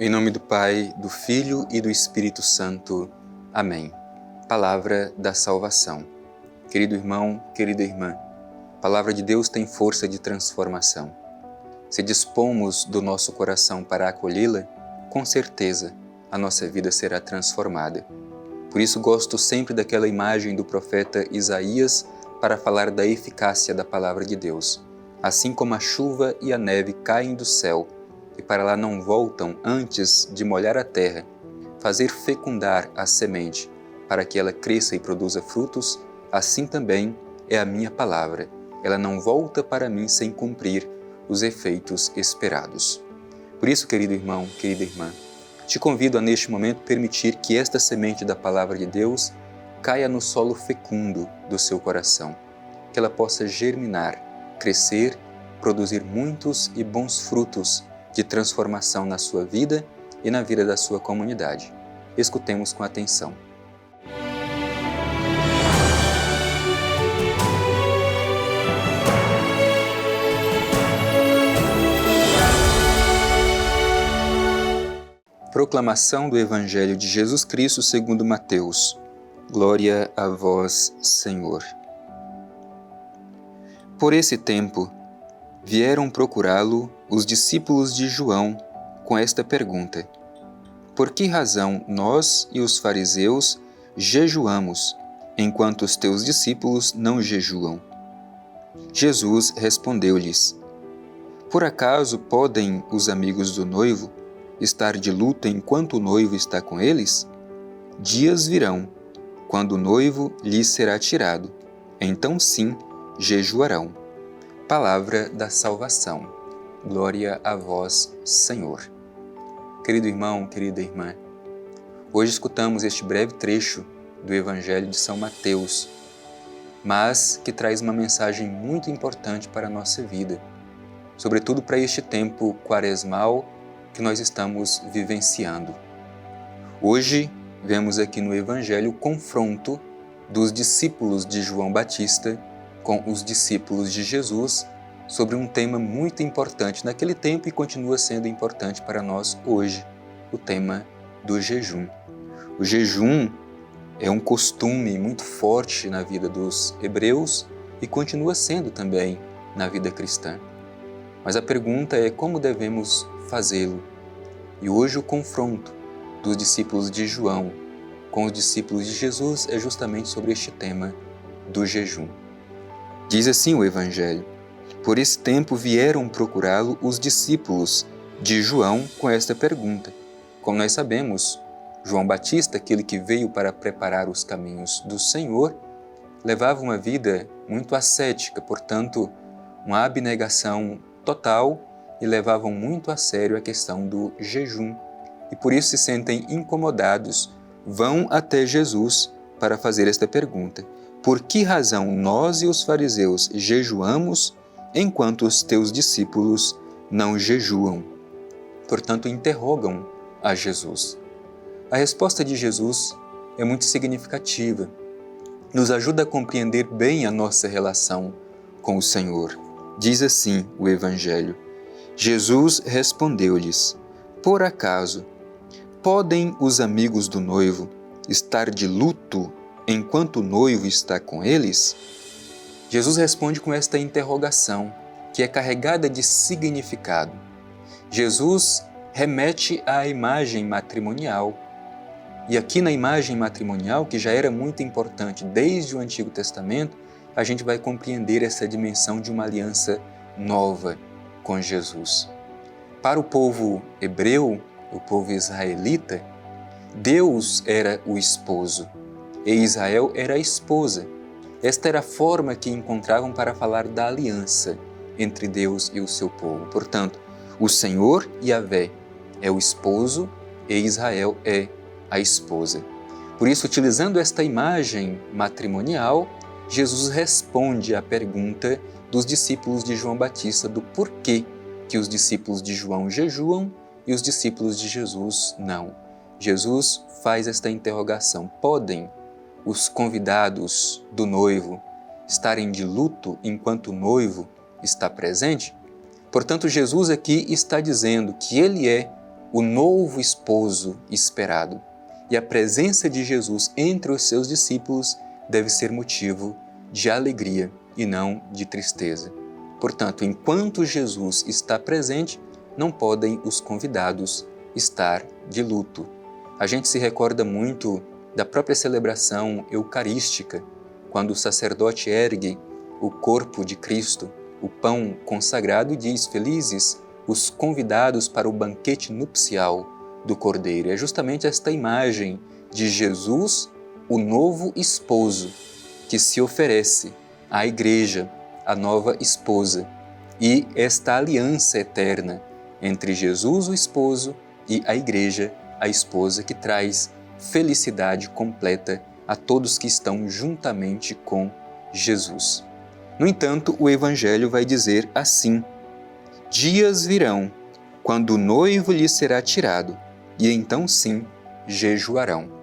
Em nome do Pai, do Filho e do Espírito Santo. Amém. Palavra da salvação. Querido irmão, querida irmã, a palavra de Deus tem força de transformação. Se dispomos do nosso coração para acolhê-la, com certeza a nossa vida será transformada. Por isso gosto sempre daquela imagem do profeta Isaías para falar da eficácia da palavra de Deus. Assim como a chuva e a neve caem do céu, e para lá não voltam antes de molhar a terra, fazer fecundar a semente, para que ela cresça e produza frutos, assim também é a minha palavra. Ela não volta para mim sem cumprir os efeitos esperados. Por isso, querido irmão, querida irmã, te convido a neste momento permitir que esta semente da palavra de Deus caia no solo fecundo do seu coração, que ela possa germinar, crescer, produzir muitos e bons frutos de transformação na sua vida e na vida da sua comunidade. Escutemos com atenção. Proclamação do Evangelho de Jesus Cristo segundo Mateus. Glória a vós, Senhor. Por esse tempo, vieram procurá-lo os discípulos de João com esta pergunta: por que razão nós e os fariseus jejuamos, enquanto os teus discípulos não jejuam? Jesus respondeu-lhes: por acaso podem os amigos do noivo estar de luto enquanto o noivo está com eles? Dias virão, quando o noivo lhes será tirado, então sim jejuarão. Palavra da salvação. Glória a vós, Senhor. Querido irmão, querida irmã, hoje escutamos este breve trecho do Evangelho de São Mateus, mas que traz uma mensagem muito importante para a nossa vida, sobretudo para este tempo quaresmal que nós estamos vivenciando. Hoje, vemos aqui no Evangelho o confronto dos discípulos de João Batista com os discípulos de Jesus sobre um tema muito importante naquele tempo e continua sendo importante para nós hoje, o tema do jejum. O jejum é um costume muito forte na vida dos hebreus e continua sendo também na vida cristã. Mas a pergunta é como devemos fazê-lo? E hoje o confronto dos discípulos de João com os discípulos de Jesus é justamente sobre este tema do jejum. Diz assim o Evangelho: por esse tempo vieram procurá-lo os discípulos de João com esta pergunta. Como nós sabemos, João Batista, aquele que veio para preparar os caminhos do Senhor, levava uma vida muito ascética, portanto, uma abnegação total, e levavam muito a sério a questão do jejum. E por isso se sentem incomodados, vão até Jesus para fazer esta pergunta: por que razão nós e os fariseus jejuamos, enquanto os teus discípulos não jejuam? Portanto, interrogam a Jesus. A resposta de Jesus é muito significativa, nos ajuda a compreender bem a nossa relação com o Senhor. Diz assim o Evangelho: Jesus respondeu-lhes: por acaso podem os amigos do noivo estar de luto enquanto o noivo está com eles? Jesus responde com esta interrogação, que é carregada de significado. Jesus remete à imagem matrimonial. E aqui na imagem matrimonial, que já era muito importante desde o Antigo Testamento, a gente vai compreender essa dimensão de uma aliança nova com Jesus. Para o povo hebreu, o povo israelita, Deus era o esposo e Israel era a esposa. Esta era a forma que encontravam para falar da aliança entre Deus e o seu povo. Portanto, o Senhor, Yahvé, é o esposo e Israel é a esposa. Por isso, utilizando esta imagem matrimonial, Jesus responde à pergunta dos discípulos de João Batista do porquê que os discípulos de João jejuam e os discípulos de Jesus não. Jesus faz esta interrogação: podem os convidados do noivo estarem de luto enquanto o noivo está presente? Portanto, Jesus aqui está dizendo que Ele é o novo esposo esperado. E a presença de Jesus entre os seus discípulos deve ser motivo de alegria e não de tristeza. Portanto, enquanto Jesus está presente, não podem os convidados estar de luto. A gente se recorda muito da própria celebração eucarística, quando o sacerdote ergue o corpo de Cristo, o pão consagrado, e diz: felizes os convidados para o banquete nupcial do Cordeiro. É justamente esta imagem de Jesus, o novo esposo, que se oferece à igreja, a nova esposa, e esta aliança eterna entre Jesus, o esposo, e a igreja, a esposa, que traz felicidade completa a todos que estão juntamente com Jesus. No entanto, o Evangelho vai dizer assim: dias virão, quando o noivo lhe será tirado, e então sim jejuarão.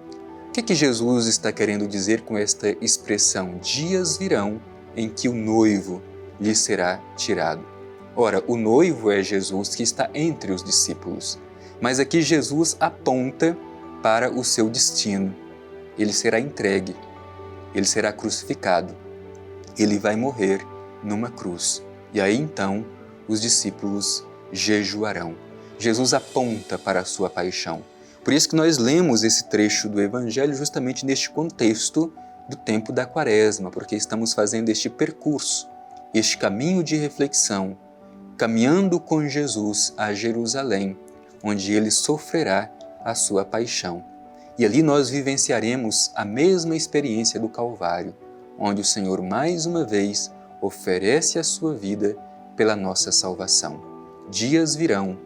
O que Jesus está querendo dizer com esta expressão? Dias virão em que o noivo lhe será tirado. Ora, o noivo é Jesus, que está entre os discípulos. Mas aqui Jesus aponta para o seu destino. Ele será entregue, ele será crucificado, ele vai morrer numa cruz. E aí então os discípulos jejuarão. Jesus aponta para a sua paixão. Por isso que nós lemos esse trecho do Evangelho justamente neste contexto do tempo da Quaresma, porque estamos fazendo este percurso, este caminho de reflexão, caminhando com Jesus a Jerusalém, onde ele sofrerá a sua paixão. E ali nós vivenciaremos a mesma experiência do Calvário, onde o Senhor mais uma vez oferece a sua vida pela nossa salvação. Dias virão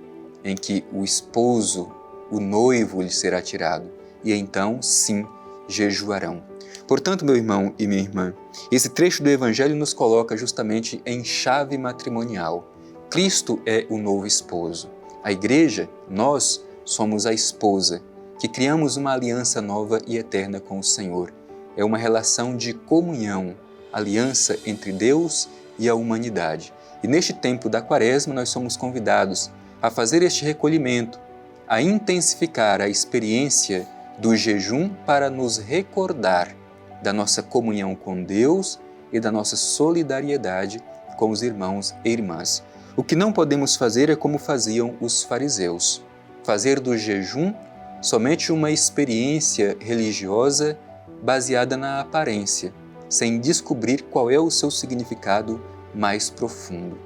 em que o esposo, o noivo, lhe será tirado, e então, sim, jejuarão. Portanto, meu irmão e minha irmã, esse trecho do Evangelho nos coloca justamente em chave matrimonial. Cristo é o novo esposo. A igreja, nós, somos a esposa, que criamos uma aliança nova e eterna com o Senhor. É uma relação de comunhão, aliança entre Deus e a humanidade. E neste tempo da Quaresma nós somos convidados a fazer este recolhimento, a intensificar a experiência do jejum para nos recordar da nossa comunhão com Deus e da nossa solidariedade com os irmãos e irmãs. O que não podemos fazer é como faziam os fariseus, fazer do jejum somente uma experiência religiosa baseada na aparência, sem descobrir qual é o seu significado mais profundo.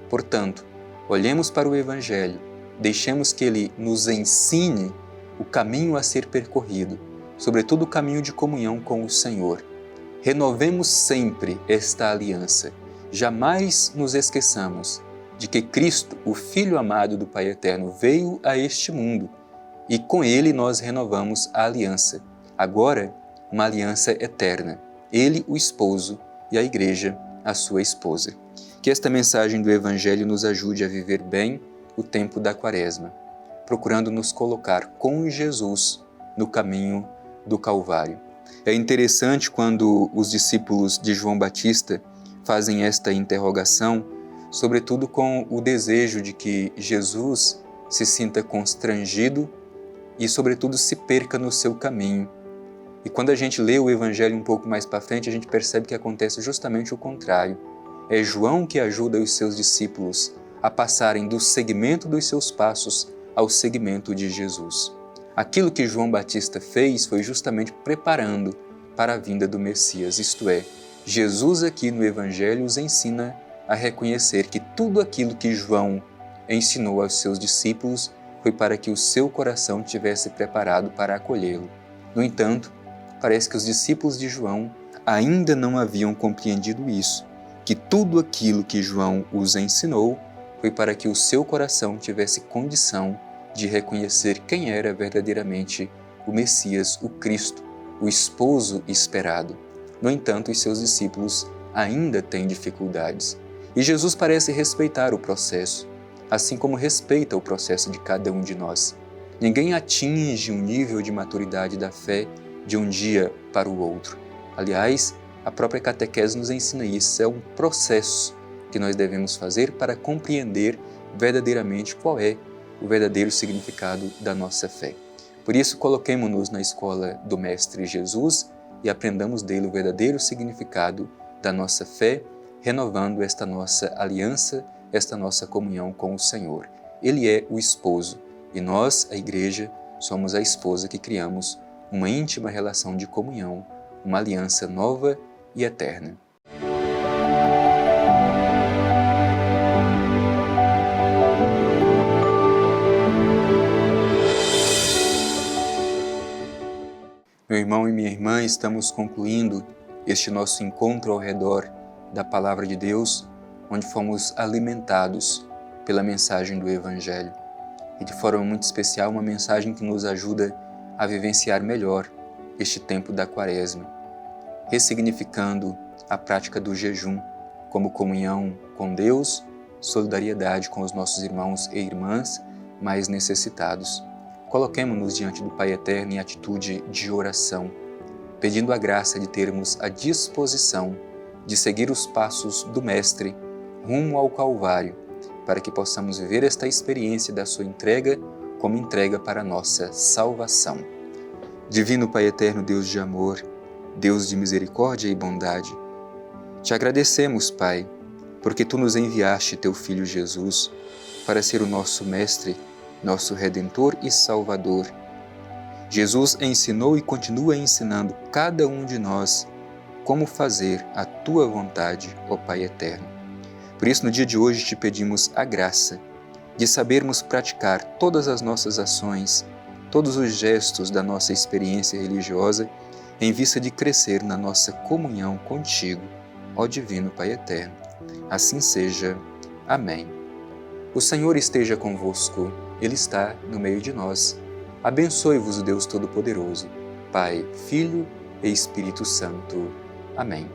Portanto, olhemos para o Evangelho, deixemos que ele nos ensine o caminho a ser percorrido, sobretudo o caminho de comunhão com o Senhor. Renovemos sempre esta aliança. Jamais nos esqueçamos de que Cristo, o Filho amado do Pai Eterno, veio a este mundo e com ele nós renovamos a aliança. Agora, uma aliança eterna. Ele, o esposo, e a igreja, a sua esposa. Que esta mensagem do Evangelho nos ajude a viver bem o tempo da Quaresma, procurando nos colocar com Jesus no caminho do Calvário. É interessante quando os discípulos de João Batista fazem esta interrogação, sobretudo com o desejo de que Jesus se sinta constrangido e, sobretudo, se perca no seu caminho. E quando a gente lê o Evangelho um pouco mais para frente, a gente percebe que acontece justamente o contrário. É João que ajuda os seus discípulos a passarem do segmento dos seus passos ao segmento de Jesus. Aquilo que João Batista fez foi justamente preparando para a vinda do Messias, isto é, Jesus aqui no Evangelho os ensina a reconhecer que tudo aquilo que João ensinou aos seus discípulos foi para que o seu coração tivesse preparado para acolhê-lo. No entanto, parece que os discípulos de João ainda não haviam compreendido isso, que tudo aquilo que João os ensinou foi para que o seu coração tivesse condição de reconhecer quem era verdadeiramente o Messias, o Cristo, o esposo esperado. No entanto, os seus discípulos ainda têm dificuldades. E Jesus parece respeitar o processo, assim como respeita o processo de cada um de nós. Ninguém atinge um nível de maturidade da fé de um dia para o outro. Aliás, a própria catequese nos ensina isso. É um processo que nós devemos fazer para compreender verdadeiramente qual é o verdadeiro significado da nossa fé. Por isso, coloquemo-nos na escola do Mestre Jesus e aprendamos dele o verdadeiro significado da nossa fé, renovando esta nossa aliança, esta nossa comunhão com o Senhor. Ele é o esposo e nós, a Igreja, somos a esposa que criamos uma íntima relação de comunhão, uma aliança nova e eterna. Meu irmão e minha irmã, estamos concluindo este nosso encontro ao redor da Palavra de Deus, onde fomos alimentados pela mensagem do Evangelho. E de forma muito especial, uma mensagem que nos ajuda a vivenciar melhor este tempo da Quaresma, ressignificando a prática do jejum como comunhão com Deus, solidariedade com os nossos irmãos e irmãs mais necessitados. Coloquemo-nos diante do Pai Eterno em atitude de oração, pedindo a graça de termos a disposição de seguir os passos do Mestre rumo ao Calvário, para que possamos viver esta experiência da sua entrega como entrega para a nossa salvação. Divino Pai Eterno, Deus de amor, Deus de misericórdia e bondade, te agradecemos, Pai, porque Tu nos enviaste Teu Filho Jesus para ser o nosso Mestre, nosso Redentor e Salvador. Jesus ensinou e continua ensinando cada um de nós como fazer a Tua vontade, ó Pai Eterno. Por isso, no dia de hoje, te pedimos a graça de sabermos praticar todas as nossas ações, todos os gestos da nossa experiência religiosa, em vista de crescer na nossa comunhão contigo, ó Divino Pai Eterno. Assim seja. Amém. O Senhor esteja convosco. Ele está no meio de nós. Abençoe-vos o Deus Todo-Poderoso, Pai, Filho e Espírito Santo. Amém.